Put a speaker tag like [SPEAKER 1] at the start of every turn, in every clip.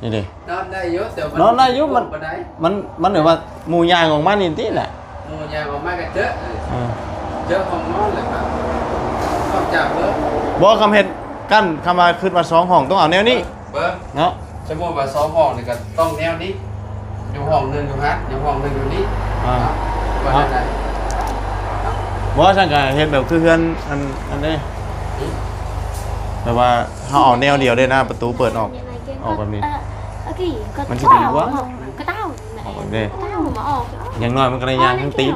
[SPEAKER 1] นี่ดิ
[SPEAKER 2] นอนได้เยอะแต่
[SPEAKER 1] นอนได้อยู่มันเหมือนว่าหมู่ยางของมันนี่ติแหละ
[SPEAKER 2] หมู่ยางออกมาก็เจอของนอนเลยครับนอกจาก
[SPEAKER 1] บ่คำเฮ็ดกั้นคำว่าขึ้นมา2ห้องต้องเอาแนวนี้เนาะ
[SPEAKER 2] สมมุติว่า2ห้องนี่ก็ต้องแนวนี้อยู่ห้องนึงอยู่ฮัดอยู่ห้องนึงอยู่นี้ว่าได้
[SPEAKER 1] บ่ซั่นก็เฮ็ดแบบคือเฮือนอันนี้แต่ว่าเฮาเอาแนวเดียวได้นะประตูเปิดออกแบบนี้มันสิดีกว่า
[SPEAKER 3] ก็เต้า
[SPEAKER 1] ออกแบบนี้
[SPEAKER 3] เต้ามาออก
[SPEAKER 1] อย่างน้อยมันก็ได้ยางทั้งตีน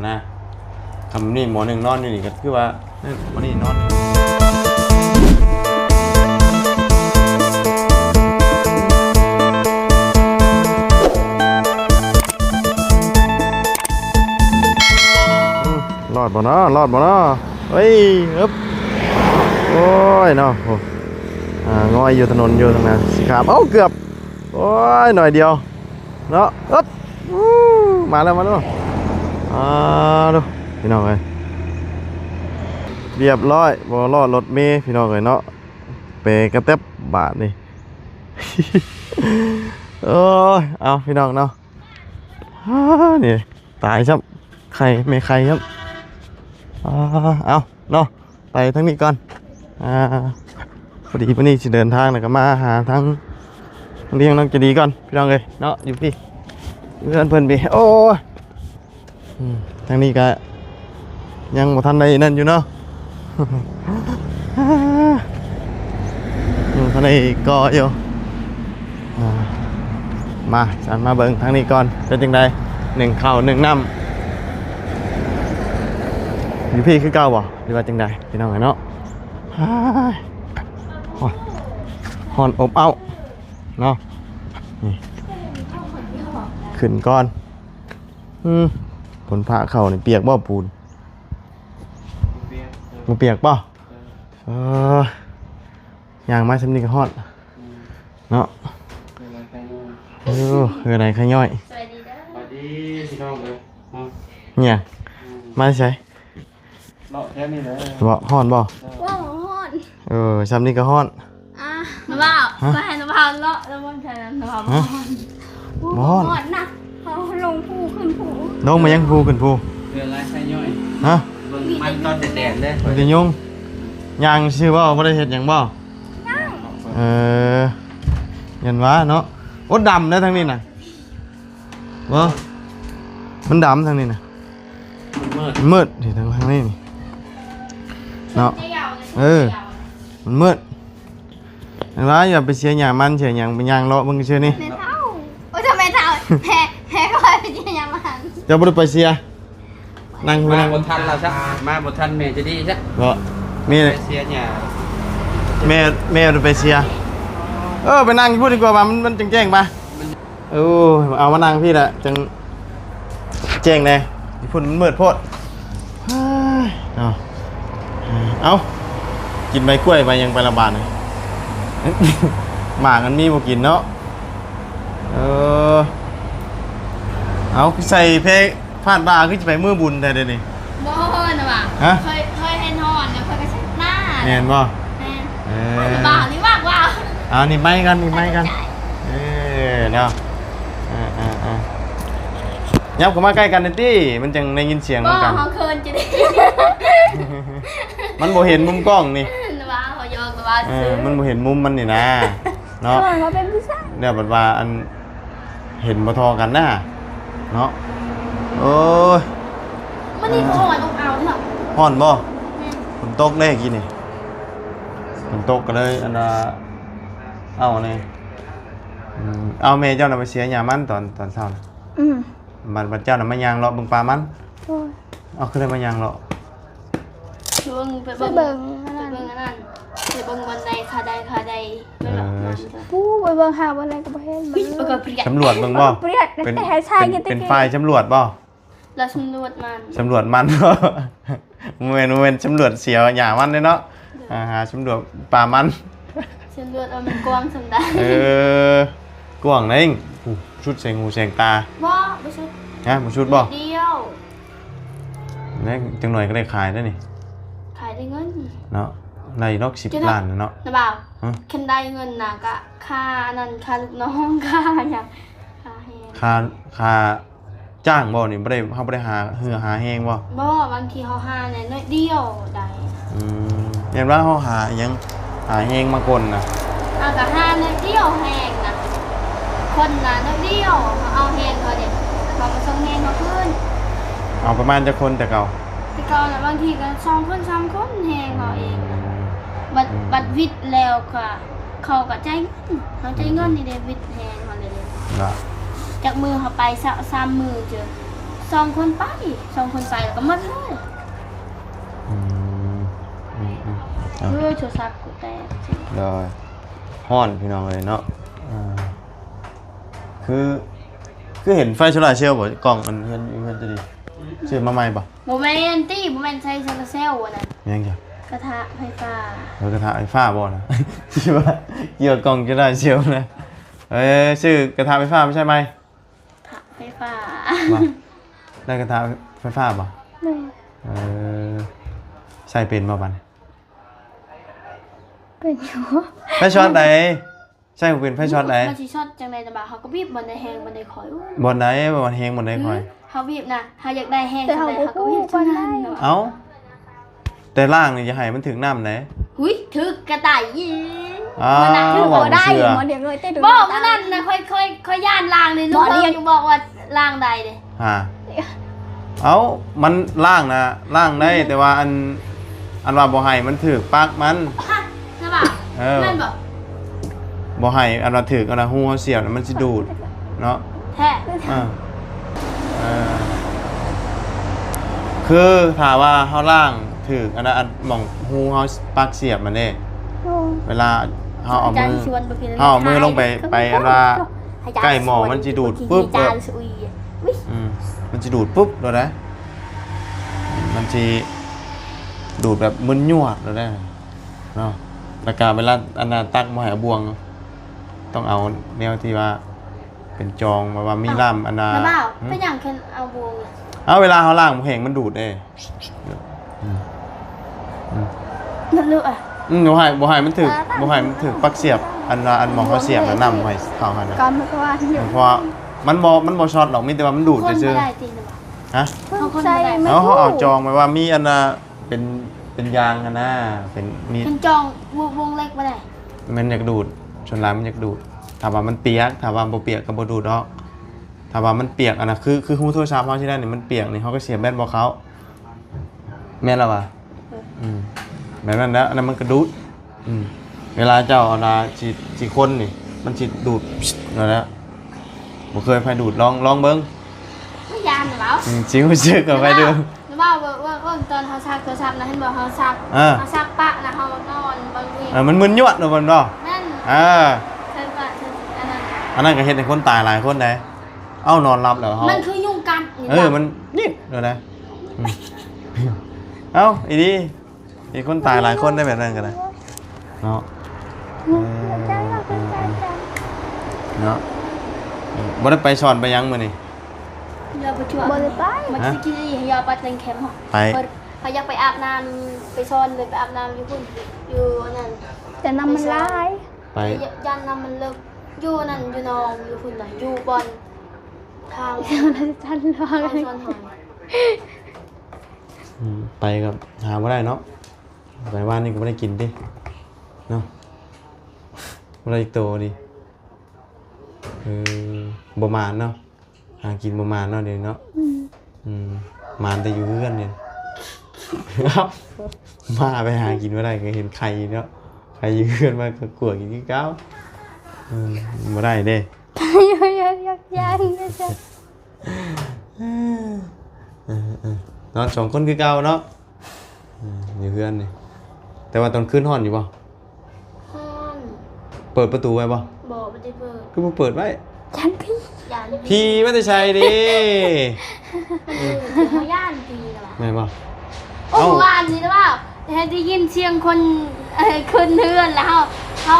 [SPEAKER 1] นะทำนี่หมอหนึ่งนอนอยู่นี่ก็คือว่านี่มันนี่นอนรอดบ่เนาะรอดบ่เนาะเฮ้ยอึ๊บโอ้ยเนาะงอยอยู่ถนนอยู่ตรงนั้นสิครับเอ้าเกือบโอ้ยหน่อยเดียวเนาะอึ๊บมาแล้วดูพี่น้องเลยเรียบร้อยบ่รอดรถเมล์พี่น้องเลยเนาะเปกระเต็บบาทนี่ โอ้ยเอาพี่น้องเนาะนี่ตายครับใครไม่ใครครับเอาเนาะไปทั้งนี้ก่อนพอดีวันนี้จะเดินทางนะก็มาหาทั้งเลี้ยงน้องจะดีก่อนพี่น้องเลยเนาะอยู่พี่เพื่อนเพื่อนพี่โอ้ทางนี้ก็ยังบ่ทันได้นั่นอยู่เนาะ อยู่ทางนี้ก็อยู่มาฉันมาเบิ่งทางนี้ก่อนเป็นจังได1ข้าว1น้ำอยู่พี่คือเก่าบ่หรือว่าจังไดพี่น้องเนาะฮอนอบเอาเนาะนี่ขึ้นก่อนผลผ่าเข่านี่เปียกบ่ปูนมันเปียกป่ะอย่างไม้สำนีกับฮอดเนาะคืออะไรขย่อย
[SPEAKER 2] สวัสดีพี่น้องเลย
[SPEAKER 1] เนี่ยมาใช่
[SPEAKER 2] เลาะแค่นี้เลย
[SPEAKER 1] บ่ฮอดบ่
[SPEAKER 3] ว้าวฮอด
[SPEAKER 1] สำนีกับฮอด
[SPEAKER 3] น้ำเปล่าไปให้น้ำเปล่าเลาะแล้วมันใช่น้ำเปล่าบ่ฮอดนะเขาลงภูขึ้นภู
[SPEAKER 1] ลงมายังภูขึ้นภู
[SPEAKER 2] เรือไรใช่ย่อย
[SPEAKER 1] ฮะ
[SPEAKER 2] มันตอนแดดเลย
[SPEAKER 1] มันจะยุ่งยังชื่อว่าไม่ได้เห็ดยังบ่ยันวะเนาะโอ้ดำนะทางนี้น่ะบ่มันดำทางนี้น่ะมันมืดที่ทางนี้นี่เนาะมันมืดเห็นว่าอย่าไปเชียร์อย่างมันเชียร์อย่างเป็นอย่างเลาะมึงเชียร์นี่
[SPEAKER 3] แม่เท่าโอ้ยทำไมเท่าแพ้ก็ไปเชียร์อย่างมัน
[SPEAKER 1] จะบ่ได้ไปเชียร์นั่ง
[SPEAKER 2] มาบนทันเราใช่มาบนทันเมย์จะดีใช่
[SPEAKER 1] บ่มี
[SPEAKER 2] เชียร์เนี่ย
[SPEAKER 1] แม่ไปเชียร์ไปนั่งพูดดีกว่ามันจังแจ้งป่ะเอามานั่งพี่แหละจังแจ้งเลยพูดมันมืดโพดเอากินใบกล้วยไปยังไประบาดเลยหมากันมีบ่กินเนาะเอาใส่เพลงพาดบ่าขึ้นจะไปมือบุญแต่เดี๋ยวนี้
[SPEAKER 3] บ่นะว่ะเคยเห็นฮอนแล้วเคยก็เช็ดหน้า
[SPEAKER 1] เห็นบ่
[SPEAKER 3] บ่าวนี่มากว่า
[SPEAKER 1] นี่ไม่กันเนาะยับเข้ามาใกล้กันนิดดิมันจังได้ยินเสียงเหมือนกัน
[SPEAKER 3] เขาเคินจะได้
[SPEAKER 1] มันบ่เห็นมุมกล้องนี่
[SPEAKER 3] ว่าเขาโยกว่า
[SPEAKER 1] มันบ่เห็นมุมมันนี่นะเนาะ
[SPEAKER 3] เขาเป็นผู้ชาย
[SPEAKER 1] เนี่ยบัดว่าอันเห็นบ่ทอกันนะเนาะโอ้ย
[SPEAKER 3] มันนี่เขาอ่อนอกเอาเนาะ
[SPEAKER 1] ฮ้อนบ่ฝนตกได้กี่นี่ฝนตกก็เลยอันเอานี่เอาแม่เจ้าน่ะไปเสียหญ้ามันตอนเช้าน่ะบัดเจ้าน่ะมายางเลาะเบิ่งปลามันเอาคือได้มายางเลาะ
[SPEAKER 3] ไปเบิ่งอันนั้นไปเบิ่งวันใดคาใดผู้ไปเบิ่งหาวันใดก็บ่เห็น
[SPEAKER 1] สำรวจเบิ่งบ่เป็นไฟสำรวจบ่
[SPEAKER 3] เราสำรวจมัน
[SPEAKER 1] สำรวจมันโมเมนต์สำรวจเสียหญ้ามันเนาะหาสำรวจปลามัน
[SPEAKER 3] สำรวจมันกว้างสำได้
[SPEAKER 1] กว้างนึงชุดแสงหูแสงตา
[SPEAKER 3] บ่ชุด
[SPEAKER 1] บ่ชุดบ่
[SPEAKER 3] เดียว
[SPEAKER 1] แล้วจังหน่อยก็ได้ขายได้นี่
[SPEAKER 3] ขายได้เงิน
[SPEAKER 1] เนาะ ในนอก10 ล้านเนาะ
[SPEAKER 3] นะบ่าว
[SPEAKER 1] ฮะ
[SPEAKER 3] คันได้เงินน่ะก็ค่านั่นค่าลูกน้องค่าหยังค่าแฮง
[SPEAKER 1] ค่าจ้างบ่นี่บ่ได้เฮาบ่ได้หาหาแฮงบ่
[SPEAKER 3] บ่บางทีเขาหาเนี่ยน้อยเดียวได้
[SPEAKER 1] เห็นว่าเฮาหาอิหยังหาแฮงมากลน่ะ
[SPEAKER 3] ก็หาน้อยเดียวแฮงนะคนน่ะน้อยเดียวเขาเอาแฮงเขาเด็ดเขามาส่งแฮงเขาขึ้น
[SPEAKER 1] เอาประมาณจักคนแต่เก่า
[SPEAKER 3] แต่ก่อนน่ะบางทีก็2คน3คนแฮงเขาเองบัดวิทย์แล้วก็เขาก็ใจายเงินเขาใจายเงินนี่ได้วิทย์แฮงเขาเลย
[SPEAKER 1] น่ะ
[SPEAKER 3] จากมือเขาไป3มือเจอ2คนไปแล้วก็หมดเลย
[SPEAKER 1] อืมเอา
[SPEAKER 3] โทรศัพท์กูแตก
[SPEAKER 1] ได้ฮ้อนพี่น้องเลยเนาะคือเห็นไฟโซลาร์เซลล์บ่กล่องมันเพิ่นจะดีซื้อมาใหม่บ่
[SPEAKER 3] โมเมนตี้โมเมนต์ใช้โซลาร์เซลล์อะนะ
[SPEAKER 1] ยังจ้ะ
[SPEAKER 3] กระทะไฟฟ้า
[SPEAKER 1] กระทะไฟฟ้าบ่นะ คิดว่าเกี่ยวกับกล่องโซลาร์เซลล์นะชื่อกระทะไฟฟ้าไม่ใช่ไหม
[SPEAKER 3] กระทะไฟฟ้า
[SPEAKER 1] บ่ได้กระทะไฟฟ้าบ่ใส่เป็นบ่บัด
[SPEAKER 3] เป็นอยู่
[SPEAKER 1] ไฟช็อตใดใช่เป็นไฟช็อตใด
[SPEAKER 3] มันสิช็อตจังไดจังบ่าเขาก็บีบบ่ได้แฮงบ่ได้คอย
[SPEAKER 1] บ่อนใดบ่อนแฮงบ่อนใดคอย
[SPEAKER 3] เขาบีบนะเขาอยากได้แฮงจังไดเขาก็บีบจังนั้น
[SPEAKER 1] เอ้าแต่ล่างนี่จะให้มันถึงน้ำไหน
[SPEAKER 3] หุ้ยถึกกระต่ายยิง
[SPEAKER 1] มันน่ะถือบ่ได้อยู่หมอ
[SPEAKER 3] เดี๋ยวเลยเต้ดูบอกว่านั่นนะค่อยย่านล่างเลยลูกเพิ่นอยู่บอกว่าล่างใดเด้
[SPEAKER 1] เอ้ามันล่างนะล่างได้แต่ว่าอันว่าบ่ให้มันถึกปากมัน
[SPEAKER 3] ฮะใช่ป่ะนั่นบ่
[SPEAKER 1] บ่ให้อันว่าถึกอันว่าหูเสียบมันสิดูดเนาะ
[SPEAKER 3] แท้
[SPEAKER 1] คือถ้าว่าเฮาล่างถึกอันนั้นอันหม่องหูเฮาปลักเสียบมันเด้เวลาเฮาเอามือลงไปอันว่าใกล้หม้อมันสิดูดปุ๊บมันสิดูดปุ๊บโดนได้มันสิดูดแบบมึนยวดโดนได้เนาะแล้วก็เวลาอันนั้นตักมาให้เอาบวงต้องเอาแนวที่ว่าเป็นจองมาว่ามีล่ามอันน่ะ
[SPEAKER 3] แล้วบ่าวเป็นหยังเพิ่นเอาบวง
[SPEAKER 1] เอาเวลาเฮาล่างบ่แห้งมันดูดเด้
[SPEAKER 3] นั่นลูกอ่ะ
[SPEAKER 1] บ่ให้มันถึกปลักเสียบอันว่าอันหมองเขาเสียบแล้วนำไว้เข้าหั่นน่ะ
[SPEAKER 3] ก่อนมันก็ว่าอยู่
[SPEAKER 1] เพราะว่ามันบ่ช็อตหรอกมีแต่ว่ามันดูด
[SPEAKER 3] คน
[SPEAKER 1] ซื่
[SPEAKER 3] บ่
[SPEAKER 1] อ
[SPEAKER 3] ได้ตีนะบ่
[SPEAKER 1] ฮะ
[SPEAKER 3] เขาคนบ่ได้
[SPEAKER 1] แล้วเขาเอาจองไว้ว่ามีอันน่ะเป็นยางอันน่ะเป็นมี
[SPEAKER 3] เพิ่นจองวงเล็กบ่ได้
[SPEAKER 1] มันอยากดูดชนลายมันอยากดูดถ้าว่ามันเปียกถ้าว่าบ่เปียกก็บ่ดูดดอกถ้าว่ามันเปียกอันน่ะคือหูโทรศัพท์เฮาที่ได้นี่มันเปียกนี่เฮาก็เสียบแบตบ่เข้าแม่นแล้วว่ะแบบนั้นแล้วอันนั้นมันก็ดูดเวลาเจ้าเอานาสิคนนี่มันสิดูดนั่นแหละบ่เคยไปดูดลองเบิ่ง
[SPEAKER 3] ไม่ยานเหรอ
[SPEAKER 1] จริงบ่เชื่อก็ไปดู
[SPEAKER 3] แล้วบ่าวว่าตอนเฮาซักโทรศัพท์นะเห็นบ่เฮาซักปะนะเฮานอนบางที
[SPEAKER 1] มันมึนยวดเนาะมันบ่
[SPEAKER 3] แม่น เชิญปะเชิญอันนั้น
[SPEAKER 1] อันนั้นก็เฮ็ดให้คนตายหลายคนได้เอ้านอนหลับแล้วเฮา
[SPEAKER 3] มันคือยุงกัดนี่
[SPEAKER 1] มันนี่เดี๋ยวนะเอ้าอีดีมีคนตายหลายคนได้แบบนั้นกันนะเนาะเนาะบ่ได้ไปสอนไปยังมื้อนี่
[SPEAKER 3] อย่าไปชั่วบ่ได้ไปมันสิกินอีอย่าไปเล่นแคมป์
[SPEAKER 1] ไป
[SPEAKER 3] เขาอยากไปอาบน้ำไปซ่อนเลยไปอาบน้ำอยู่พุ่นอยู่อันนั้น
[SPEAKER 4] แต่น้ำมันร้าย
[SPEAKER 1] ไป
[SPEAKER 3] ยันน้ำมันเลิกอยู่นั่นอยู่นองอยู่พุ่นน่ะอยู่บอนทาง
[SPEAKER 4] ทันรอ
[SPEAKER 3] เอา
[SPEAKER 4] กัน
[SPEAKER 3] ซ่อนหอย
[SPEAKER 1] ไปกับหาบ่ได้เนาะไปว่านนี่ก็บ่ได้กินดิเนาะบ่ได้อีกโตดิบ่มานเนาะหากินบ่มานเนาะเดี๋ยวนี้เนาะมานแต่อยู่เฮือนเนี่ยครับมาไปหากินบ่ได้ก็เห็นไข่เนาะไข่อยู่เฮือนมาก็กลัวกินคือเก่าบ่ได้เด้
[SPEAKER 4] ยังนะจ๊ะ
[SPEAKER 1] นอนสองคนคือเก่าเนาะอยู่เฮือนนี่แต่ว่าตอนคืนฮ้อนอยู่บ่
[SPEAKER 3] ห้อง
[SPEAKER 1] เปิดประตูไว้บ่
[SPEAKER 3] บ่ได้เปิด
[SPEAKER 1] คือบ่เปิดไว้
[SPEAKER 4] ฉันพี่
[SPEAKER 3] ย่าน
[SPEAKER 1] พี่มันจะใช่ดิ
[SPEAKER 3] เขาย่านปีแล้ว
[SPEAKER 1] แม่นบ่
[SPEAKER 3] โอ้วานนี่นะว่าได้ยินเสียงคนขึ้นเฮือนแล้วเขา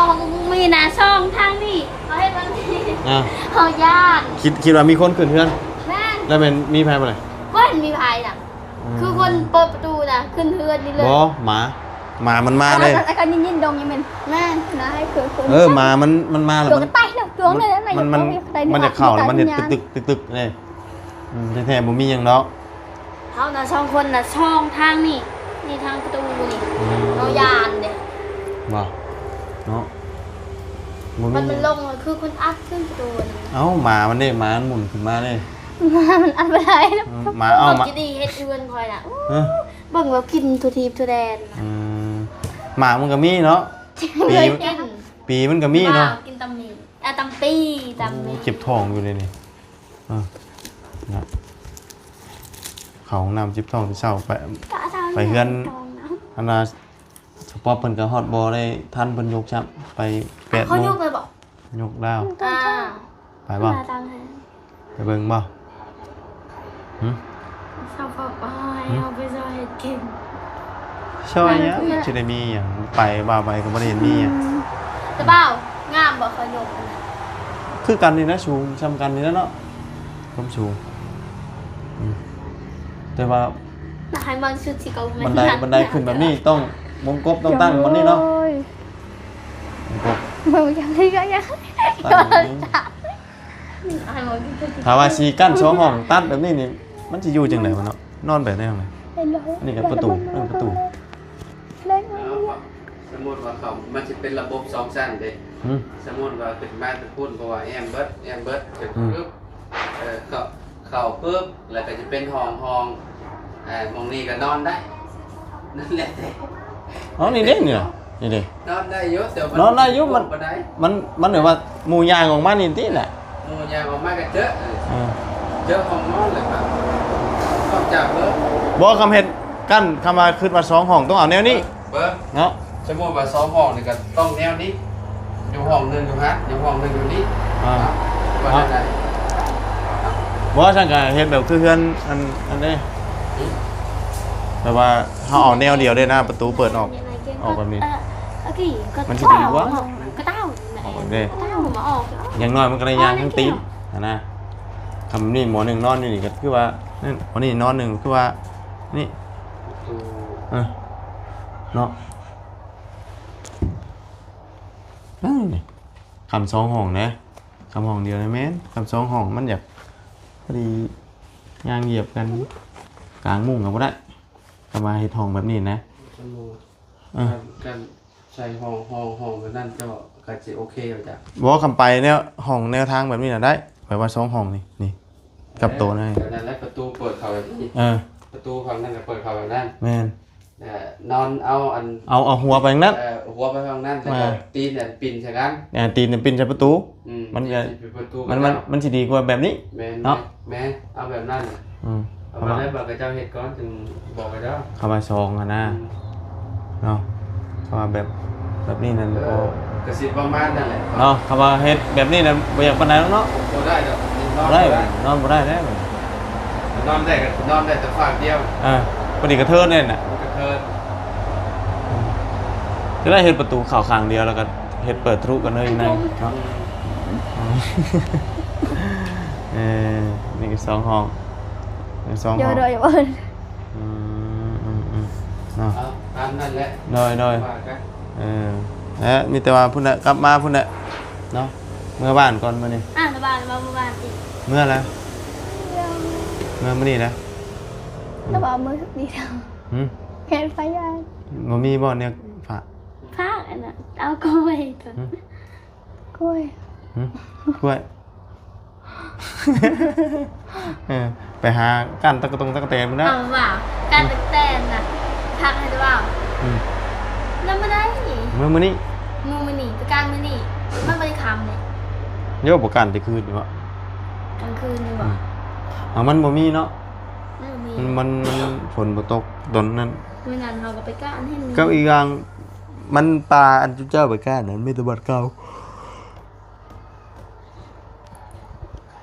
[SPEAKER 3] มีหน้าช่องทางนี้เขาให้บางที
[SPEAKER 1] อ่ะ
[SPEAKER 3] เขาย่าน
[SPEAKER 1] คิดว่ามีคนขึ้นเฮือน
[SPEAKER 3] แม่น
[SPEAKER 1] แล้วแม่นมีไผบ่ล่ะ
[SPEAKER 3] ก็เห็นมีภัยน่ะคือคนเปิดประตูน่ะขึ้นเฮือนนี่เลย
[SPEAKER 1] บ่หมา หมามันมาเลย
[SPEAKER 4] ไอ้คนยินดงยังเป็นแม่นะให้คือ
[SPEAKER 1] หมามันมาแล้ว
[SPEAKER 4] ตัวกระต่ายเนาะตัวเลยนะ
[SPEAKER 1] มันจะเข้าแล้วมันจะตึกเลยแท้ๆบ่มีหยังดอก
[SPEAKER 3] เขาน่ะช่องคนน่ะช่องทางนี่ทางประตูนี่เรายานเด้
[SPEAKER 1] บ่เนาะบ่
[SPEAKER 3] มัน
[SPEAKER 1] มี
[SPEAKER 3] ลงคือคนอัดขึ้นประตูนี่
[SPEAKER 1] เอ้าหมามันเด้หมามันหมุนขึ้นมาเลย
[SPEAKER 4] มันอันตรายนะ
[SPEAKER 1] หมาเอามา
[SPEAKER 3] จะดีเฮ็ดเอือนคอยน่ะ
[SPEAKER 1] เออ
[SPEAKER 3] เบิ่งว่ากินทุทีบทุแดน
[SPEAKER 1] หมามันก็มีเนาะปีมันก็มีเนาะ
[SPEAKER 3] กินตำมีตำปีตำมี
[SPEAKER 1] เจ็บท้องอยู่เลยนี่นะเขาห้องน้ำเจ็บท้องที่เช้าไปเฮือนอันน่ะสปอร์ตเพิ่นก็ฮอดบ่ได้ทันเพิ่นยกชับไป8
[SPEAKER 3] เขา
[SPEAKER 1] โม
[SPEAKER 3] ย
[SPEAKER 1] ง
[SPEAKER 3] กเลยบอก
[SPEAKER 1] ยกแล้ว ไปบ่
[SPEAKER 3] มาตามให้
[SPEAKER 1] ไปเบิ่งบ่หึ
[SPEAKER 3] ชอบไปเอาไปซอยเฮ็ดกิน
[SPEAKER 1] ช่วยเนี่ยสิได้มีหยังไปบ่าไปก็บ่ได้เห็นมีหยัง
[SPEAKER 3] แต่เปล่างามบ่เขายกกันน่ะ
[SPEAKER 1] คือกันนี่นะสูงซ้ำกันนี่นะเนาะความสูงแต่ว่า
[SPEAKER 3] น่าให้มันสุดที่เขา
[SPEAKER 1] บันไดขึ้นแบบนี้ต้องวงกบต้องตั้งบนนี้เนาะวงกบ
[SPEAKER 4] มันยังที่ก็ยัง
[SPEAKER 1] ตั้งแบบนี้
[SPEAKER 3] ให้มันสุดที่
[SPEAKER 1] ถ้าว่าสีกั้น2ห้องตัดแบบนี้นี่มันสิอยู่จังได๋วะเนาะนอนแบบได้จังได๋ อันนี้ก็ประตูนั่นประตู
[SPEAKER 4] เล่น
[SPEAKER 2] สมมุติว่าเขามันจะเป็นระบบสองชั้นเด้
[SPEAKER 1] อืม
[SPEAKER 2] สมมุติว่าเป็นบ้านเป็นพุ่นเพราะว่าแอมเบิร์ดเป็นปึ๊บเข้าปึ๊บแล้วก็จะเป็นห้องมองนี่ก็นอนได้นั่นแหละเด้
[SPEAKER 1] อ๋อนี่เด้เนี่ยนี่เด้
[SPEAKER 2] นอนได้เยอะแต่
[SPEAKER 1] นอนได้อยู่มัน
[SPEAKER 2] บ่ได้
[SPEAKER 1] มันเหมือนว่าหมู่ยางออกมานี่ติแหละ
[SPEAKER 2] หมู่ยางออกมาก็เจอ
[SPEAKER 1] เออ
[SPEAKER 2] เจอห้องนอนเลยครับต้องจับเบิร์ด
[SPEAKER 1] บ่คำเฮ็ดกั้นคำว่าขึ้นมา2ห้องต้องเอาแนวนี้
[SPEAKER 2] เบิร์ด
[SPEAKER 1] เนาะ
[SPEAKER 2] สมมุติว่า2ห้องนี่ก็ต้องแนวนี้อยู่ห้องนึงอยู่ฮัทอยู่ห้องนึงอยู่นี่
[SPEAKER 1] อ่า
[SPEAKER 2] ว่าได้
[SPEAKER 1] บ่ซั่นก็เฮ็ดแบบคือเฮือนอันนี้แต่ว่าเฮาเอาแนวเดียวได้นะประตูเปิดออก ออกแบบนี้ มันสิดีกว่า
[SPEAKER 3] ก็เต้า
[SPEAKER 1] ออกแบบนี้
[SPEAKER 3] เต้ามาออก
[SPEAKER 1] อย่างน้อยมันก็ได้ยางทั้งตีนนะคำนี้หมอหนึ่งนอนอยู่นี่ก็คือว่านั่นหมอนี่นอนหนึ่งคือว่านี่เนาะนี่คำ2ห้องนะคำห้องเดียวนะแม่นคำ2ห้องมันอยากพอดียางเหยียบกันกลางมุ้งกับบ่ได้ก็มาเฮ็ดห้องแบบนี้นะ
[SPEAKER 2] สมมุติการใช้ห้องแบบนั้นก็จะโอเคเลยจ้ะ
[SPEAKER 1] บ่คำไปเนี่ยห้องแนวทางแบบนี้น่ะได้แปลว่า2ห้องนี่กับโตนะ
[SPEAKER 2] แบบนั้นแล้วประตูเปิดเข้าแบบนี้ประตูฝั่งนั้นก็เปิดเข้าแบบนั้น
[SPEAKER 1] แม่น
[SPEAKER 2] นอนเอาอัน
[SPEAKER 1] เอาหัวไปนั้น
[SPEAKER 2] หัวไปฝั่งนั้นแล้วก็ตีนปิ่นใช่กัน
[SPEAKER 1] ตีนปินใส่ประตู มันจะ
[SPEAKER 2] ประตู
[SPEAKER 1] มันสิดีกว่าแบบนี้
[SPEAKER 2] แม่
[SPEAKER 1] เนาะ
[SPEAKER 2] แม่เอาแบบนั้น เอามาได้บอกกับเจ้าเฮ็ดก่อนจึงบอกกับเจ้า
[SPEAKER 1] เข้ามาซองอะนะเนาะเข้ามาแบบนี้นั่นก็
[SPEAKER 2] กระสิบประมาณนั่นแหละ
[SPEAKER 1] เนาะเข้ามาเฮ็ดแบบนี้นั่นบ่อยากปานใดเนาะ
[SPEAKER 2] บ่ได้ดอก
[SPEAKER 1] บ่ได้นอนบ่ได้แล้ว
[SPEAKER 2] นอนได้แต่ฝากเดียว
[SPEAKER 1] พอดีกระเทินเนี่ยน่ะ
[SPEAKER 2] กระเทิน
[SPEAKER 1] จะได้เฮ็ดประตูเข้าข้างเดียวแล้วก็เฮ็ดเปิดทะลุกันเลยในเนาะนี่ก็2ห้อง2ห้อง
[SPEAKER 4] เดี๋ยวเดี๋ยวเอิญ
[SPEAKER 1] เนาะ
[SPEAKER 2] เอาตามนั่นแหละ
[SPEAKER 1] น้อย
[SPEAKER 2] ว่ากัน
[SPEAKER 1] แล้วมีแต่ว่าพุ่นน่ะกลับมาพุ่นน่ะเนาะเมื่อบ้านก่อนมื้อนี้
[SPEAKER 3] ระบาดมาเมื่อวานอีก
[SPEAKER 1] เมื่อแล้วเมื่อมื้อนี้นะ
[SPEAKER 4] แล้วบอกมือดีท
[SPEAKER 1] หึ
[SPEAKER 4] ำเห็นไฟยาย
[SPEAKER 1] บ่มีบ่เนี่ยฝาก
[SPEAKER 3] ภาคอันน่ะเอากล้วยตัว
[SPEAKER 4] กล้วย
[SPEAKER 1] กล้วย ไปหากันตะกะตงตะกะแตนมันนะ
[SPEAKER 3] เอาว่าการตึกแตนน่ะพักให้ได้ว่าแล้วไม่ได้
[SPEAKER 1] เมื่อมื้อนี้
[SPEAKER 3] งูมันหนีไปกลางมันหนีมันไปคำเลย
[SPEAKER 1] โยกบ่กันแต่คืนอยู่บ่
[SPEAKER 3] กลางคืนเลยบอก
[SPEAKER 1] มันบ่มีเนาะ
[SPEAKER 3] นั่นมี
[SPEAKER 1] มันฝนบ่ตกดนนั้น
[SPEAKER 3] เมื่อนั้นเราก็ไปกล้าให้มี
[SPEAKER 1] ก็อีกอย่างมันปลาอันจุเจ้าไปก้านนั้นมีแต่บ่เก่า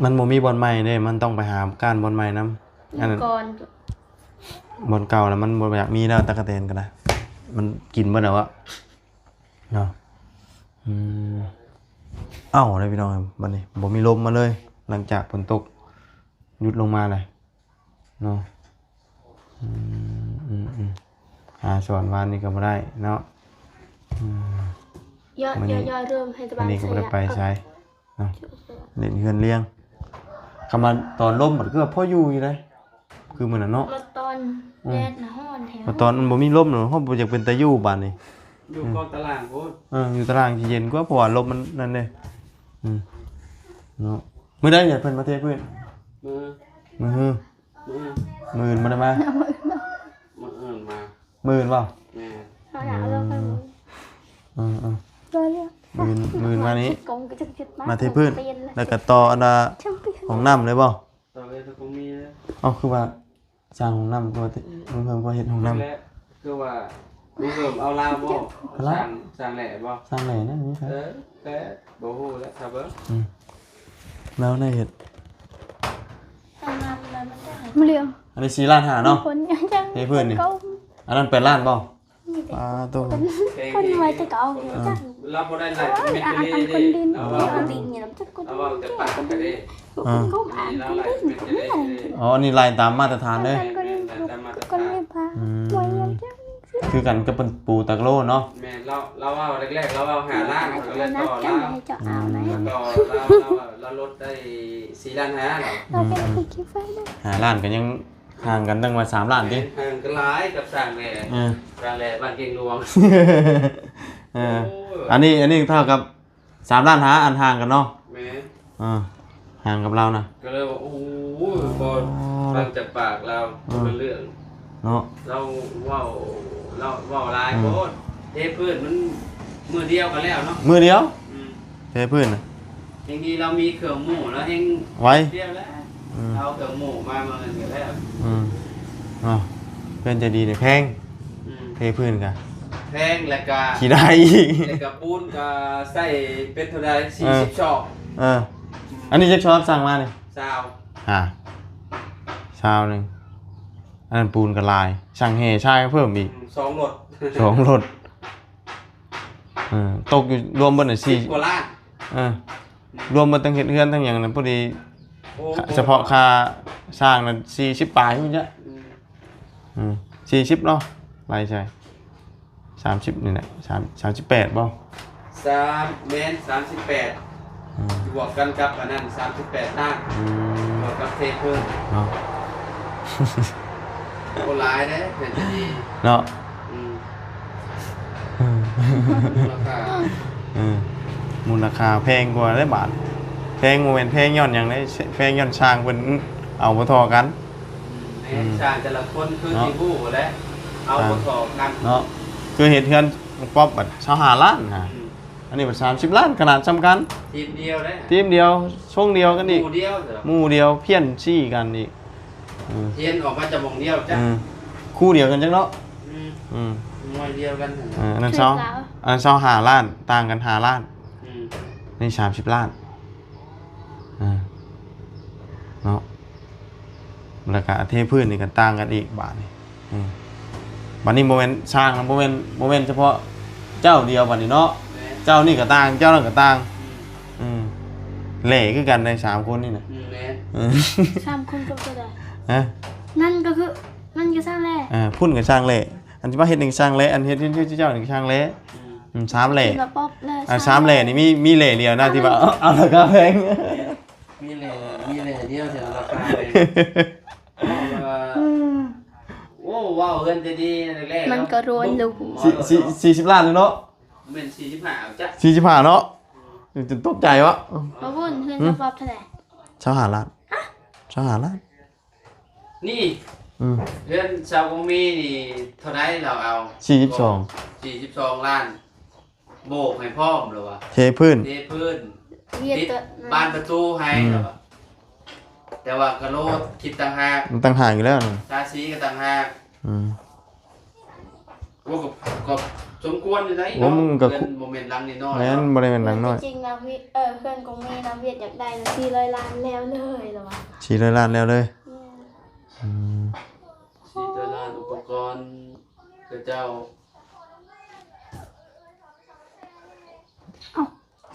[SPEAKER 1] มันบ่มีบอลใหม่เด้มันต้องไปหาก้านบอลใหม่นำอันนั้น
[SPEAKER 3] ก่อน
[SPEAKER 1] บอลเก่าแล้วมันบ่อยากมีแล้วตะกะแตนก็ได้มันกินเบิดแล้วอะเนาะเอ้าเลยพี่น้องบัดนี้บ่มีลมมาเลย หลังจากฝนตกหยุดลงมาเลยเนาะ หาสอนวานนี่ก็บ่ได้เนาะ
[SPEAKER 3] ย่อเริ่มให้ตะ
[SPEAKER 1] อั
[SPEAKER 3] บาน น
[SPEAKER 1] นี้ก็บ่ได้ไปใช้เนาะเล่นเฮือนเลี้ยงคำว่าตอนล่มมันก็พออยู่เลยคือมื้อนั้นเนาะ
[SPEAKER 3] มาตอนแดดน่ะฮ้อนแถว
[SPEAKER 1] พอตอนมันบ่มีลมเนาะเฮาบ่อยากเป็นตาอยู่บาดนี้
[SPEAKER 2] อยู่กองตารางโพด
[SPEAKER 1] อยู่ตารางสิเย็นกว่าเพราะว่าลมมันนั่นเด้เนาะมื้อใดเนี่ยเพิ่นมาเทพื้น
[SPEAKER 2] มือ
[SPEAKER 1] มื้อฮือ
[SPEAKER 2] มือ
[SPEAKER 1] มื้อบ่ได้มา
[SPEAKER 2] มืออื่นมา
[SPEAKER 1] มื้อบ่
[SPEAKER 2] แม่
[SPEAKER 3] เขาอยากเริ่มไปมึง
[SPEAKER 4] ก็เรียก
[SPEAKER 1] มื้อมานี้
[SPEAKER 3] กงก็จะคิด
[SPEAKER 1] มาเทพื้นแล้วก็ต่ออันน่ะ
[SPEAKER 4] ช่างเปลี่ยน
[SPEAKER 1] ห้องน้ำเลยบ่
[SPEAKER 2] ต่อไปถ้าคงมีนะ
[SPEAKER 1] เอ้าคือว่าสร้างห้องน้ำก็ว่าเพิ่นก็เฮ็ดห้องน้ำ
[SPEAKER 2] และคือว่าลุงเริ่มเอาลาวบ่สร้างแหล่บ่
[SPEAKER 1] สร้างไหนนะนี่ครับ
[SPEAKER 2] แต่บ่ฮู้แล้วครับเบิ่ง
[SPEAKER 1] แล้วในเฮ็ด
[SPEAKER 3] ทำงานแล้วมันจะหาย
[SPEAKER 4] มาเรียง
[SPEAKER 1] อันนี้4ล้าน5เนาะ
[SPEAKER 4] คนยังจัง
[SPEAKER 1] เทพื้นนี่
[SPEAKER 4] เขา
[SPEAKER 1] อันนั้น8ล้านบ่
[SPEAKER 3] มีแต่
[SPEAKER 1] ตัว
[SPEAKER 4] คนไว้จะเก่าจัง
[SPEAKER 2] เราบ่ได้หลายเม็ด
[SPEAKER 4] อัน
[SPEAKER 2] เลย
[SPEAKER 4] คนดิน
[SPEAKER 2] เอา
[SPEAKER 3] เอา
[SPEAKER 2] ว่า
[SPEAKER 3] ดินเนี่ยเราจะกด
[SPEAKER 2] เอาว่าแต่ปากกันเด้
[SPEAKER 3] ก็อ่าน
[SPEAKER 2] เรา
[SPEAKER 3] คน
[SPEAKER 2] หลาย
[SPEAKER 3] ดิน
[SPEAKER 2] เม็ดเลย
[SPEAKER 1] อ๋ออันนี้ลายตามมาตรฐานเลย
[SPEAKER 4] คนดินคนไม่พาไว้ยังจัง
[SPEAKER 1] คือกันกับเป็นปูตะโลเนาะ
[SPEAKER 2] แม่เราว่าแรกๆเราเอาหาล่างเราเลย
[SPEAKER 4] นั
[SPEAKER 2] ต่
[SPEAKER 4] ก
[SPEAKER 2] อ
[SPEAKER 4] จั
[SPEAKER 2] ล่าง ง
[SPEAKER 4] ให้เจ้าเอาไหน
[SPEAKER 2] ต่อเราลดได้4ล้าน5เรา
[SPEAKER 4] เราเป็นผู้คิดไฟได้
[SPEAKER 1] หาล้านกันยังห่างกันตั้งมา3ล้านดิ
[SPEAKER 2] ห่างกันหลายกับสร้างแหล่
[SPEAKER 1] เออ
[SPEAKER 2] สร้างแหล่บ้านเก่งหลวง
[SPEAKER 1] เอออันนี้เท่ากับ3ล้านหาอันห่างกันเนาะ
[SPEAKER 2] แม่
[SPEAKER 1] ห่างกับเรานะ
[SPEAKER 2] ก็เลยว่าโอ้โหบ่ฟังจากปากเราเป็นเรื่อง
[SPEAKER 1] เนาะ
[SPEAKER 2] เราเว้าหลายโพดเทพื้นมันมือเดียวกันแล้วเนาะ
[SPEAKER 1] มือเดียว
[SPEAKER 2] อืม
[SPEAKER 1] เทพื้นน่ะ
[SPEAKER 2] จริงๆเรามีเครื่องหมูแล้วเอง
[SPEAKER 1] ไว้
[SPEAKER 2] เดียวแล้วเอาเครื่องหมูมาเงินกันแล้ว
[SPEAKER 1] อ๋อเพื่อนจะดีเลยแพง
[SPEAKER 2] อืม
[SPEAKER 1] เทพื้นกัน
[SPEAKER 2] แพงแล้วก็
[SPEAKER 1] ขี่ได้อีก
[SPEAKER 2] แล้วก็ปูนก็ใส่เป็นเท่าใด40ช่อ
[SPEAKER 1] อันนี้จะชอบสั่งมาเนี่ย
[SPEAKER 2] ซาว
[SPEAKER 1] ชาวหนึ่งอันนั้นปูนกับลายสั่งเฮชายเพิ่มอีก
[SPEAKER 2] 2รถ
[SPEAKER 1] 2รถตกอยู่รวมบนน่ะ
[SPEAKER 2] 10กว่าล้าน
[SPEAKER 1] รวมบนตั้งเฮ็ดเฮือนทั้งอย่างนั้นพอดี
[SPEAKER 2] โอ้
[SPEAKER 1] เฉพาะค่าสร้างนั้น40ปลายพุ่นจ้ะ 40เนาะลายใช่30นี่แหละ38บ่
[SPEAKER 2] 3เมตร38บวกกันกับอันนั้น38ล้านบวกกับเทพื้น
[SPEAKER 1] เนาะ
[SPEAKER 2] โอ้หลายเด้เห็นจะดี
[SPEAKER 1] เนาะ
[SPEAKER 2] ราคา
[SPEAKER 1] มูลค่าแพงกว่าได้บาทแพงโมเมนต์แพงย้อนอย่างได้แพงย้อนช่างเพิ่นเอาบ่ทอกัน
[SPEAKER 2] ชาญแต่ละคนคือที่ผู้และเอาบทอกัน
[SPEAKER 1] เนาะคือเฮ็ดเฮือนป๊อบบัด25ล้านฮะอันนี้บัด30ล้านขนาดซ้ำกัน
[SPEAKER 2] ทีมเดียวได้
[SPEAKER 1] ทีมเดียวช่วงเดียวกันอีก
[SPEAKER 2] หมู่เดียวเหรอ
[SPEAKER 1] หมู่เดียวเพี้ยนชี้กันอีก
[SPEAKER 2] เทียนออกมาจากหมองเดียวจ้ะ
[SPEAKER 1] คู่เดียวกันจังเนาะ
[SPEAKER 2] มวยเดียวกัน
[SPEAKER 1] อันนั้น25ล้านต่างกัน5ล้านนี่30ล้านเนาะแล้วก็เทพื้นนี่ก็ต่างกันอีกบาทนี่บัดนี้โมเมนต์ช่างโมเมนต์เฉพาะเจ้าเดียวบัดนี้เนาะเจ้านี่ก็ต่างเจ้านั่นก็ต่างเหล่คือกันใน3คนนี่น่ะ
[SPEAKER 3] 3 คนก็ได้
[SPEAKER 1] ฮะ
[SPEAKER 3] นั่นก็คือนั่นก็สร้างแร่
[SPEAKER 1] พุ่นกับช่างเหล่อันที่ว่าเฮ็ดหนึ่งช่างเหล่อันเฮ็ดที่เจ้าหนึ่งช่างเหล่3เหล่
[SPEAKER 3] แบบป๊อปเลย
[SPEAKER 1] 3เหล่นี่มีเหล่เดียวนะที่ว่าเอาราคาแพง
[SPEAKER 2] มีเลยเดียวถึงราคาเลยโอ้ว้าวเงินจะดีแรก
[SPEAKER 3] มันก็รวนลูก
[SPEAKER 1] 40ล้านเลยเนาะ
[SPEAKER 2] เป็น45จ้ะ
[SPEAKER 1] 45เนาะจนตกใจวะ
[SPEAKER 3] มาบุญเพื่อนจะป๊อปเท่าไหร่
[SPEAKER 1] 25ล้าน25ล้าน
[SPEAKER 2] นี่เพื่อนชาวกงมีนี่เท่าไรเราเอา 42ล้านโบกให้พ่อมหรือวะ
[SPEAKER 1] เทพื้น
[SPEAKER 2] เทพื้น
[SPEAKER 3] เวียด
[SPEAKER 2] ติด
[SPEAKER 3] ตัว
[SPEAKER 2] บ้านประตูให้หรอวะแต่ว่ากระโลดคิดต่างหาก
[SPEAKER 1] มันต่างหากอยู่แล้วนะ
[SPEAKER 2] ตาสีก็ต่างหากว่ากับสมควรอยู่ไหนเนาะเป็นโมเมนต์ลังนี่น้อย
[SPEAKER 1] แม่นบ่ได้เป็นหนังน้อย
[SPEAKER 3] จริงๆนะพี่เพื่อนกงมีนะเวียดอยากได้นะ400 ล้านแล้วเลยเหรอวะ
[SPEAKER 1] 400ล้านแล้วเลย
[SPEAKER 2] สีตัวล้านอุปกรณ์กระเจ้า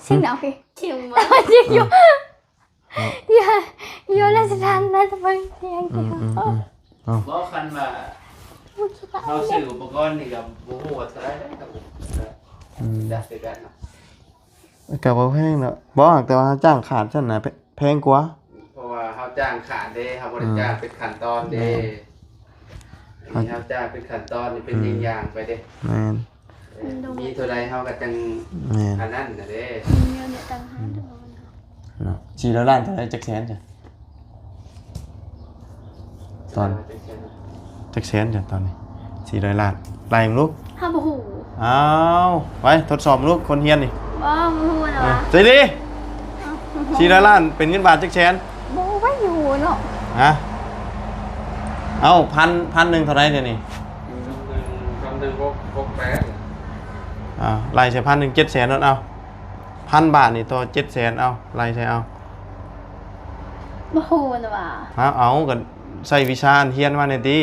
[SPEAKER 4] สิ่งเดียวคือ
[SPEAKER 3] ชิม
[SPEAKER 4] แต่ว่าจริงอยู่อยู่ราชทานราชบังเทียง
[SPEAKER 2] บอกคันว่า เขาซื้ออุปกรณ์นี่กับโอ้โหเท่าไรได้ครับผมจัดกันเนาะ
[SPEAKER 1] กับว่าแพงเนาะบ่แต่ว่าจ้างขาดฉันน่ะแพงกว่า
[SPEAKER 2] เพราะว่าเขาจ้างขาดเด้เขาบริจ้างเป็นขั้นตอนเด้อันนี้เขาจ้างเป็นขั้นตอนนี่เป็นอย่างไปเด้
[SPEAKER 1] แม่น
[SPEAKER 2] มีเท่าไรเขาก็จัง
[SPEAKER 1] แม่น
[SPEAKER 2] อันนั้นนะเด้
[SPEAKER 3] เงินเนี่ยตังค์5,000
[SPEAKER 1] เนาะ400ล้านเท่าไหร่จักแสนจ้ะตอนจักแสนจ้ะตอนนี้400ล้านไล่มึงลูก
[SPEAKER 3] ห้าบ่ฮู้
[SPEAKER 1] อ้าวไปทดสอบลูกคนเฮียนนี่
[SPEAKER 3] บ่ฮู้นะวะ
[SPEAKER 1] ใจดี400ล้านเป็นเงินบาทจักแสน
[SPEAKER 4] โบว่าอยู่เนาะ
[SPEAKER 1] ฮะเอาพันหนึ่งเท่าไหร่เดี๋ยวนี้
[SPEAKER 2] คำหนึ่งพกแปด
[SPEAKER 1] ไล่ใช้1,000 700,000นั่นเอา1,000 บาทนี่ตัว700,000เอาไล่ใช้เอา
[SPEAKER 3] บ่ฮู้นะวะ
[SPEAKER 1] เอากันใส่วิชาอันเฮียนมาในอยตี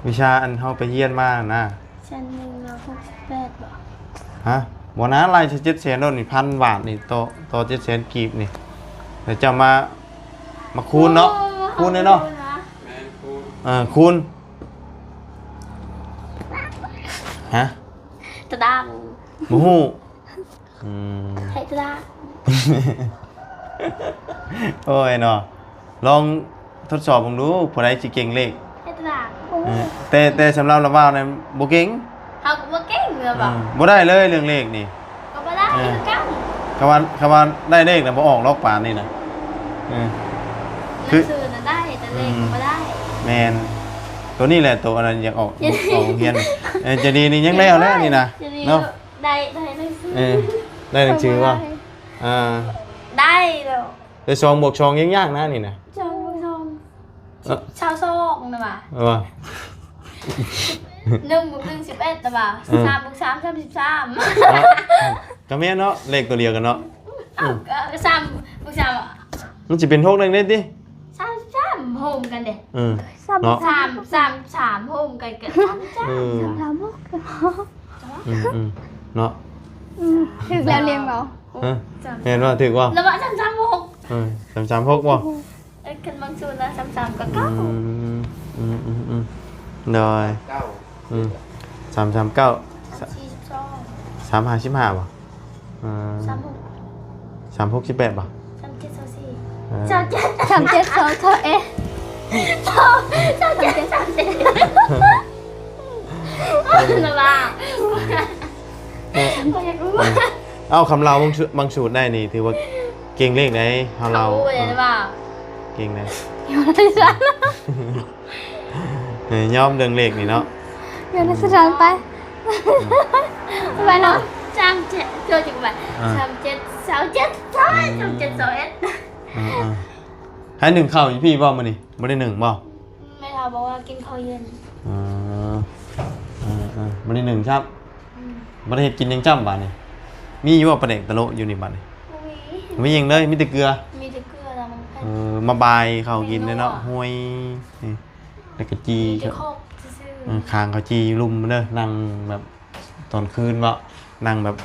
[SPEAKER 1] วิชาอันเฮาไปเฮียนมานะ
[SPEAKER 3] ชั้นหนึ่งเรา68บ่
[SPEAKER 1] ฮะบ่นะไล่ใช้700,000นั่นนี่1,000 บาทนี่ตัว700,000กีบนี่เดี๋ยวจะมาคูณเนาะคูณเลยเนาะ
[SPEAKER 2] แม่คูณ
[SPEAKER 1] คูณฮะ
[SPEAKER 3] ตะดัง
[SPEAKER 1] หมูฮู้
[SPEAKER 3] ให้ตะดัง
[SPEAKER 1] โอ้ยเนาะลองทดสอบผมดูผู้ใดสิเก่งเลข
[SPEAKER 3] ให้ตะดัง
[SPEAKER 1] แต่สำหรับเราว่าเนี่ยบ่เก่ง
[SPEAKER 3] เฮาก็บ่เก่งเลยบ่
[SPEAKER 1] บ่ได้เลยเรื่องเลขนี่
[SPEAKER 3] ก็บ่ได้คือกัน
[SPEAKER 1] คำว่าได้เลขน่ะบ่ออกลอกป่านนี่นะ
[SPEAKER 3] หนังสือน่ะได้แต่เลขก็บ่ได้
[SPEAKER 1] แม่นตัวนี้แหละตัวอันนั้นอยากออกโรงเรียนจะดีนี่ยังแล้วนี่นะ
[SPEAKER 3] จะดี
[SPEAKER 1] เนาะ
[SPEAKER 3] ได้หนังสือ
[SPEAKER 1] ได้หนังสือว่า
[SPEAKER 3] ได้แล้ว
[SPEAKER 1] ได้2 บวก 2ยังยากนะนี่นะ
[SPEAKER 3] ชาวชาวซองนะบ่
[SPEAKER 1] ว่า
[SPEAKER 3] 1 บวก 1 11นะบ่3 บวก 3 33
[SPEAKER 1] ก็แม่นเนาะเลขตัวเดียวกันเนาะ
[SPEAKER 3] 3 บวก 3
[SPEAKER 1] มันสิเป็น6ได้เด้ติ
[SPEAKER 3] 33โฮมกันเด้
[SPEAKER 1] เนาะ
[SPEAKER 3] 3 โฮมกันเกิด33
[SPEAKER 4] ถามว่า
[SPEAKER 1] เนาะ
[SPEAKER 4] ถึงแล้วเรียงเรา
[SPEAKER 1] เห็นว่าถึกว่า
[SPEAKER 3] แล้วว่า336
[SPEAKER 1] 336บ่
[SPEAKER 3] ขึ้นบางส่วนนะ33ก็เก้า
[SPEAKER 1] ได้
[SPEAKER 2] เก้า
[SPEAKER 1] 339
[SPEAKER 3] 42
[SPEAKER 1] 355บ่36 18บ่
[SPEAKER 3] 37 24
[SPEAKER 4] 37 2เอ๊ะ
[SPEAKER 3] นะว่าก็อยากรู้ว่า
[SPEAKER 1] เอาคำเราบางสูตรได้นี่ถือว่าเก่งเลขไหนเฮาเรา
[SPEAKER 3] รู้เลยนะว่า
[SPEAKER 1] เก่งไหน
[SPEAKER 4] อยู่ในสถาน
[SPEAKER 1] ยอมเรื่องเลขนี่เนาะ
[SPEAKER 4] อยู่ในสถานไปไปเนาะ
[SPEAKER 3] 37เจอจริงป่ะ37 27
[SPEAKER 1] ให้1เข้าอีพี่บ่มื้อนี้บ่ได้1บ่
[SPEAKER 3] ไม่ทาบอกว่ากินข้าวเย็น
[SPEAKER 1] บ่ได้1ครับบ่ได้เฮ็ดกินยังจำบาดนี่มีอยู่ว่าปลาแดกตะโลอยู่นี่บัดนี่มีหยังเลยมีแต่เกลือ
[SPEAKER 3] มีแต่เกลือแล้วมันแพง
[SPEAKER 1] มาบายเขากินเลยเนาะห้วยนี่แล้วก็จี
[SPEAKER 3] มีแต่โคกซื่อ
[SPEAKER 1] คางเขาจีลุมเด้อนั่งแบบตอนคืนวะนั่งแบบ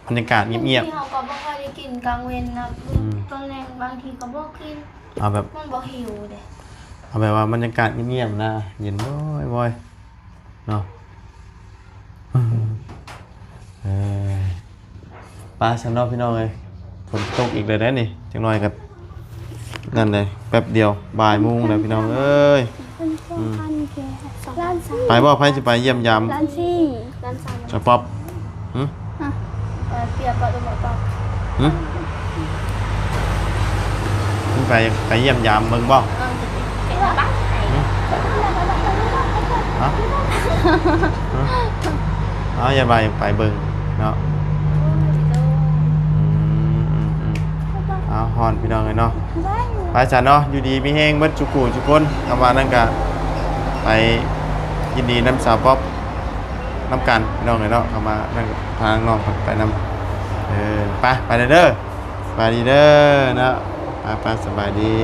[SPEAKER 1] บรรยากาศ
[SPEAKER 3] ๆ
[SPEAKER 1] เงียบ
[SPEAKER 3] ที่เขาก็บ่ค่อยได้กินกลางเว้นนะตอนแรกบางทีก็บ่กิน
[SPEAKER 1] ๆเอาแบบ
[SPEAKER 3] มันบ่หิวเด้
[SPEAKER 1] เอาแบบว่าบรรยากาศเงียบๆนะเย็นบ่อยๆเนาะปลาฉันเนาะพี่น้องเลยฝนตกอีกเลยได้นี่จังหน่อยกับนั่นเลยแป๊บเดียวบ่ายโมงเลยพี่น้องเอ้ย
[SPEAKER 4] เป็น2,000แกล้านสี่
[SPEAKER 1] ไปบ่ไปสิไปเยี่ยมยาม
[SPEAKER 4] ล้านสี่
[SPEAKER 3] ร้าน3
[SPEAKER 1] จะป๊อบหึ
[SPEAKER 3] เปียกก็ต้องบอก
[SPEAKER 1] หึไปเยี่ยมยามเบิ่งบ่
[SPEAKER 3] เก็บบ้านไหน
[SPEAKER 1] ฮะอย่าไปเบิ่งเนาะเอาฮอนพี่น้องเลยเนาะไปจ้ะเนาะอยู่ดีมีแฮงเบิดจุกูทุกคนคำว่านั่นก็ไปยินดีน้ำสาวป๊อปน้ำกันพี่น้องเลยเนาะคำว่านั่นก็ทางน้องไปนำไปเด้อไปดีเด้อเนาะไปสบายดี